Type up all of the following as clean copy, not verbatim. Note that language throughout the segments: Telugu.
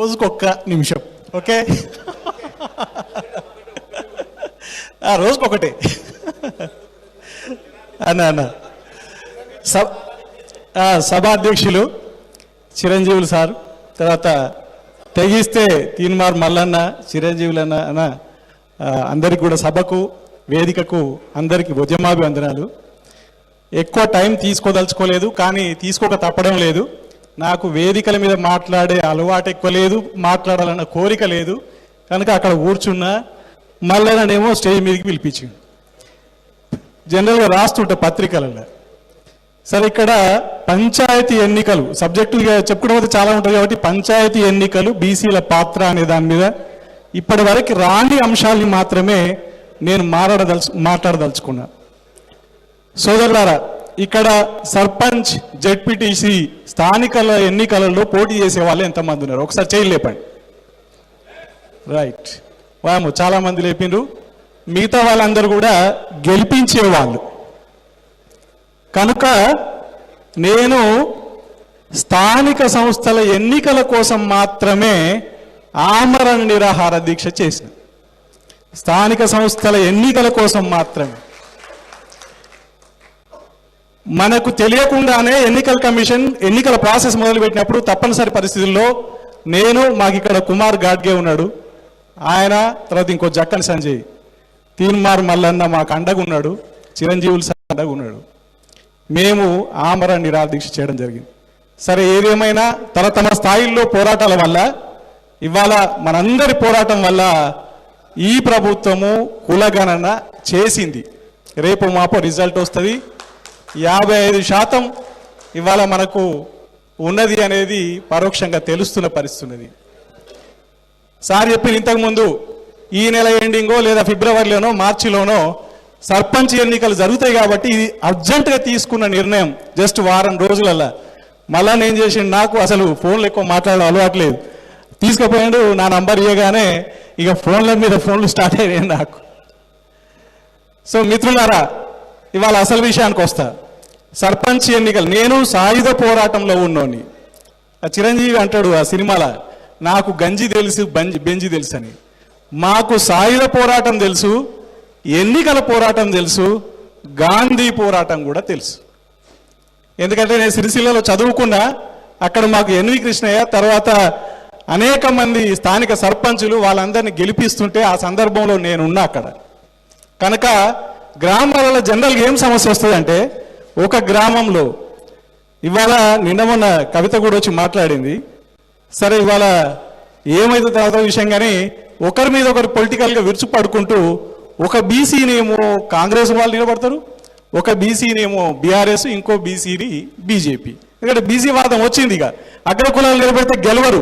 రోజుకొక్క నిమిషం. ఓకే, రోజుకొకటే అన్న సభాధ్యక్షులు చిరంజీవులు సార్, తర్వాత తెగిస్తే తీన్మార్ మల్లన్న, చిరంజీవులన్న అన్న, అందరికి కూడా సభకు వేదికకు అందరికీ ఉద్యమాభివందనాలు. ఎక్కువ టైం తీసుకోదలుచుకోలేదు, కానీ తీసుకోక తప్పడం లేదు. నాకు వేదికల మీద మాట్లాడే అలవాటు ఎక్కువ లేదు, మాట్లాడాలన్న కోరిక లేదు. కనుక అక్కడ కూర్చున్నా మల్లన్ననేమో స్టేజ్ మీదకి పిలిపించింది. జనరల్గా రాస్తుంటే పత్రికలలో. సరే, ఇక్కడ పంచాయతీ ఎన్నికలు సబ్జెక్టుగా చెప్పుకోవడం అయితే చాలా ఉంటుంది కాబట్టి పంచాయతీ ఎన్నికలు, బీసీల పాత్ర అనే దాని మీద ఇప్పటి వరకు రాని అంశాలని మాత్రమే నేను మాట్లాడదలుచుకున్నా. సోదరులారా, ఇక్కడ సర్పంచ్, జెడ్పీటీసీ స్థానికల ఎన్నికలలో పోటీ చేసే వాళ్ళు ఎంతమంది ఉన్నారు? ఒకసారి చేయి లేపండి. రైట్, వాము చాలా మంది లేపిండ్రు. మిగతా వాళ్ళందరూ కూడా గెలిపించేవాళ్ళు. కనుక నేను స్థానిక సంస్థల ఎన్నికల కోసం మాత్రమే ఆమరణ నిరాహార దీక్ష చేసిన. స్థానిక సంస్థల ఎన్నికల కోసం మాత్రమే. మనకు తెలియకుండానే ఎన్నికల కమిషన్ ఎన్నికల ప్రాసెస్ మొదలుపెట్టినప్పుడు తప్పనిసరి పరిస్థితుల్లో మాకు ఇక్కడ కుమార్ గాడ్గే ఉన్నాడు, ఆయన తర్వాత ఇంకో జక్కని సంజయ్, తీన్మార్ మల్లన్న మాకు అండగా ఉన్నాడు, చిరంజీవులు సార్ అండగా ఉన్నాడు. మేము ఆమరణ నిరాహార దీక్ష చేయడం జరిగింది. సరే, ఏదేమైనా తమ స్థాయిల్లో పోరాటాల వల్ల ఇవాళ మనందరి పోరాటం వల్ల ఈ ప్రభుత్వము కులగణన చేసింది. రేపు మాపో రిజల్ట్ వస్తుంది. 55% ఇవాళ మనకు ఉన్నది అనేది పరోక్షంగా తెలుస్తున్న పరిస్థితి. సార్ చెప్పిన ఇంతకుముందు ఈ నెల ఎండింగో లేదా ఫిబ్రవరిలోనో మార్చిలోనో సర్పంచ్ ఎన్నికలు జరుగుతాయి కాబట్టి ఇది అర్జెంటుగా తీసుకున్న నిర్ణయం. జస్ట్ వారం రోజులల్లా మళ్ళా నేను చేసిండు, నాకు అసలు ఫోన్లు ఎక్కువ మాట్లాడడం అలవాట్లేదు, తీసుకుపోయాడు. నా నంబర్ ఇవ్వగానే ఇక ఫోన్లు స్టార్ట్ అయ్యాయి నాకు. సో మిత్రులారా, ఇవాళ అసలు విషయానికి వస్తా. సర్పంచ్ ఎన్నికలు నేను సాయుధ పోరాటంలో ఉన్నోని. చిరంజీవి అంటాడు ఆ సినిమాలో, నాకు గంజి తెలుసు బెంజి తెలుసు అని. మాకు సాయుధ పోరాటం తెలుసు, ఎన్నికల పోరాటం తెలుసు, గాంధీ పోరాటం కూడా తెలుసు. ఎందుకంటే నేను సిరిసిల్లలో చదువుకున్నా. అక్కడ మాకు ఎన్వి కృష్ణయ్య, తర్వాత అనేక మంది స్థానిక సర్పంచులు వాళ్ళందరినీ గెలిపిస్తుంటే ఆ సందర్భంలో నేనున్నా అక్కడ. కనుక గ్రామాలలో జనరల్గా ఏం సమస్య వస్తుందంటే, ఒక గ్రామంలో ఇవాళ నిన్న మొన్న కవిత కూడా వచ్చి మాట్లాడింది. సరే, ఇవాళ ఏమైతే తర్వాత విషయం, కానీ ఒకరి మీద ఒకరు పొలిటికల్గా విరుచుపడుకుంటూ ఒక బీసీనేమో కాంగ్రెస్ వాళ్ళు నిలబడతారు, ఒక బీసీనేమో బీఆర్ఎస్, ఇంకో బీసీని బీజేపీ. ఇక్కడ బీసీ వాదం వచ్చింది. ఇక అగ్ర కులాలు నిలబెడితే గెలవరు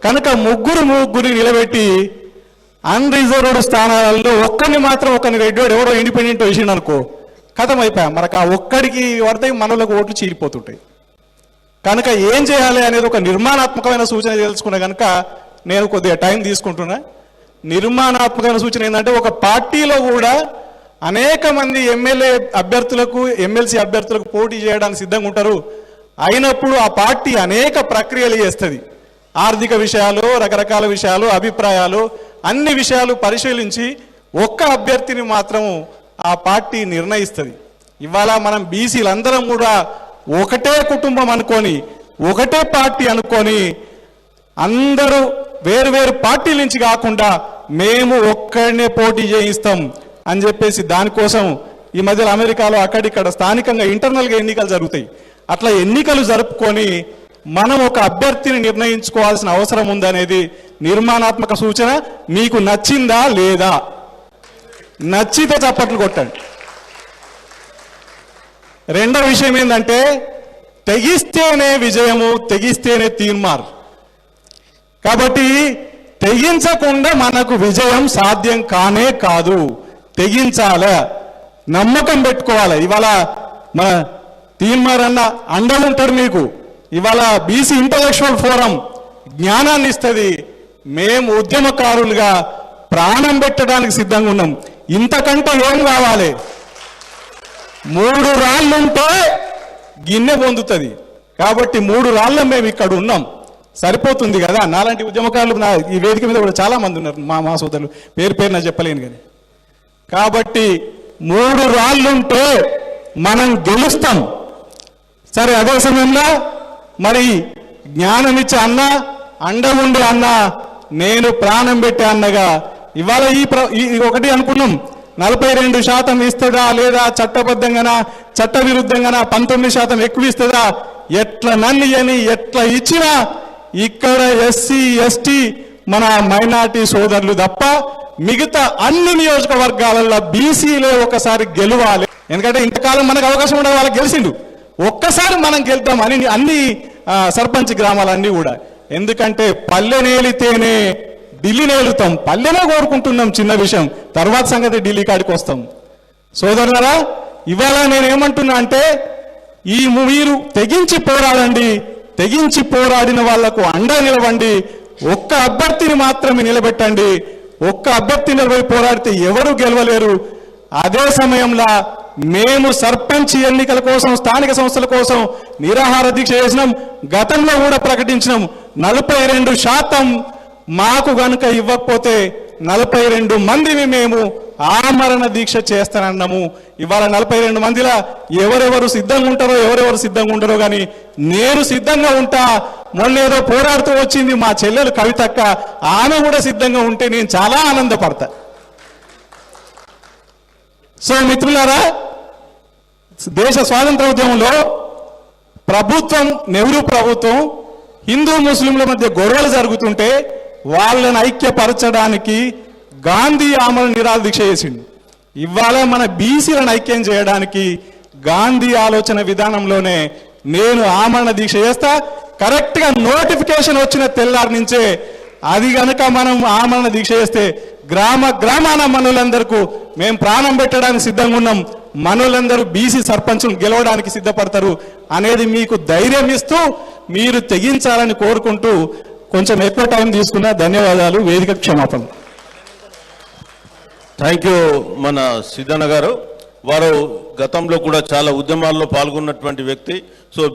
కనుక ముగ్గురిని నిలబెట్టి అన్రిజర్వ్డ్ స్థానాలలో ఒక్కరిని మాత్రం రెడ్డోడు ఎవరో ఇండిపెండెంట్ వేసిండు అనుకో, కథం అయిపోయా. మనకు ఆ ఒక్కడికి పడితే మనలకు ఓట్లు చీలిపోతుంటాయి. కనుక ఏం చేయాలి అనేది ఒక నిర్మాణాత్మకమైన సూచన తెలుసుకున్నా కనుక నేను కొద్దిగా టైం తీసుకుంటున్నా. నిర్మాణాత్మకమైన సూచన ఏంటంటే, ఒక పార్టీలో కూడా అనేక మంది ఎమ్మెల్యే అభ్యర్థులకు, ఎమ్మెల్సీ అభ్యర్థులకు పోటీ చేయడానికి సిద్ధంగా ఉంటారు. అయినప్పుడు ఆ పార్టీ అనేక ప్రక్రియలు చేస్తుంది. ఆర్థిక విషయాలు, రకరకాల విషయాలు, అభిప్రాయాలు, అన్ని విషయాలు పరిశీలించి ఒక్క అభ్యర్థిని మాత్రం ఆ పార్టీ నిర్ణయిస్తుంది. ఇవాళ మనం బీసీలందరం కూడా ఒకటే కుటుంబం అనుకొని, ఒకటే పార్టీ అనుకొని, అందరూ వేరు పార్టీల నుంచి కాకుండా మేము ఒక్కడనే పోటీ చేయిస్తాం అని చెప్పేసి దానికోసం ఈ మధ్యలో అమెరికాలో అక్కడిక్కడ స్థానికంగా ఇంటర్నల్గా ఎన్నికలు జరుగుతాయి. అట్లా ఎన్నికలు జరుపుకొని మనం ఒక అభ్యర్థిని నిర్ణయించుకోవాల్సిన అవసరం ఉందనేది నిర్మాణాత్మక సూచన. మీకు నచ్చిందా లేదా? నచ్చితే చప్పట్లు కొట్టండి. రెండో విషయం ఏంటంటే, తెగిస్తేనే విజయము, తెగిస్తేనే తీర్మార్. కాబట్టి తెగించకుండా మనకు విజయం సాధ్యం కానే కాదు. తెగించాలి, నమ్మకం పెట్టుకోవాలి. ఇవాళ మన తీర్మార్ అన్న అండగా ఉంటాడు మీకు. ఇవాళ బీసీ ఇంటలెక్చువల్ ఫోరం జ్ఞానాన్ని ఇస్తుంది. మేము ఉద్యమకారులుగా ప్రాణం పెట్టడానికి సిద్ధంగా ఉన్నాం. ఇంతకంటే ఏం కావాలి? 3 రాళ్ళుంటే గిన్నె పొందుతుంది. కాబట్టి 3 రాళ్ళ మేము ఇక్కడ ఉన్నాం. సరిపోతుంది కదా. నాలాంటి ఉద్యమకారులు ఈ వేదిక మీద కూడా చాలా మంది ఉన్నారు, మా సోదరులు, పేరు నా చెప్పలేను కానీ. కాబట్టి 3 రాళ్ళుంటే మనం గెలుస్తాం. సరే, అదే సమయంలో మరి జ్ఞానం ఇచ్చే అండ ఉండే అన్న, నేను ప్రాణం పెట్టే అన్నగా ఇవాళ ఈ ఒకటి అనుకున్నాం, 42% ఇస్తుందా లేదా, చట్టబద్ధంగానా చట్ట విరుద్ధంగానా 19% ఎక్కువ ఇస్తుందా, ఎట్లా నన్ను అని ఎట్లా ఇచ్చినా ఇక్కడ ఎస్సీ ఎస్టీ మన మైనార్టీ సోదరులు తప్ప మిగతా అన్ని నియోజకవర్గాలలో బీసీలే ఒకసారి గెలవాలి. ఎందుకంటే ఇంతకాలం మనకు అవకాశం ఉండే వాళ్ళకి గెలిచిండు, ఒక్కసారి మనం గెలుద్దాం అని అన్ని సర్పంచ్ గ్రామాలన్నీ కూడా. ఎందుకంటే పల్లె నేలితేనే ఢిల్లీ నేలుతాం, పల్లెనే కోరుకుంటున్నాం, చిన్న విషయం, తర్వాత సంగతి ఢిల్లీ కాడికి వస్తాం. సోదరులారా, ఇవాళ నేనేమంటున్నా అంటే మీరు తెగించి పోరాడండి, తెగించి పోరాడిన వాళ్లకు అండ నిలవండి, ఒక్క అభ్యర్థిని మాత్రమే నిలబెట్టండి. ఒక్క అభ్యర్థి నిలబడి పోరాడితే ఎవరు గెలవలేరు. అదే సమయంలో మేము సర్పంచ్ ఎన్నికల కోసం, స్థానిక సంస్థల కోసం నిరాహార దీక్ష చేసినాం, గతంలో కూడా ప్రకటించినాం. 42% మాకు గనుక ఇవ్వకపోతే 42 మందిని మేము ఆమరణ దీక్ష చేస్తానన్నాము. ఇవాళ 42 మందిలా ఎవరెవరు సిద్ధంగా ఉంటారో ఎవరెవరు సిద్ధంగా ఉంటారో కానీ నేను సిద్ధంగా ఉంటా. మొన్న ఏదో పోరాడుతూ వచ్చింది మా చెల్లెలు కవితక్క, ఆమె కూడా సిద్ధంగా ఉంటే నేను చాలా ఆనందపడతా. సో మిత్రులారా, దేశ స్వాతంత్ర ఉద్యమంలో ప్రభుత్వం, నెహ్రూ ప్రభుత్వం హిందూ ముస్లింల మధ్య గొడవలు జరుగుతుంటే వాళ్ళని ఐక్యపరచడానికి గాంధీ ఆమరణ నిరాహార దీక్ష చేసిండు. ఇవాళ మన బీసీలను ఐక్యం చేయడానికి గాంధీ ఆలోచన విధానంలోనే నేను ఆమరణ దీక్ష చేస్తా. కరెక్ట్గా నోటిఫికేషన్ వచ్చిన తెల్లారి నుంచే అది కనుక మనం ఆమరణ దీక్ష చేస్తే గ్రామాన మనులందరికీ మేము ప్రాణం పెట్టడానికి సిద్ధంగా ఉన్నాం, మనులందరూ బీసీ సర్పంచులు గెలవడానికి సిద్ధపడతారు అనేది మీకు ధైర్యం ఇస్తూ మీరు తెగించాలని కోరుకుంటూ కొంచెం ఎక్కువ టైం తీసుకున్నా ధన్యవాదాలు. వేదిక క్షమాపణ. థ్యాంక్ యూ మన సిద్ధన్న గారు. వారు గతంలో కూడా చాలా ఉద్యమాల్లో పాల్గొన్నటువంటి వ్యక్తి. సో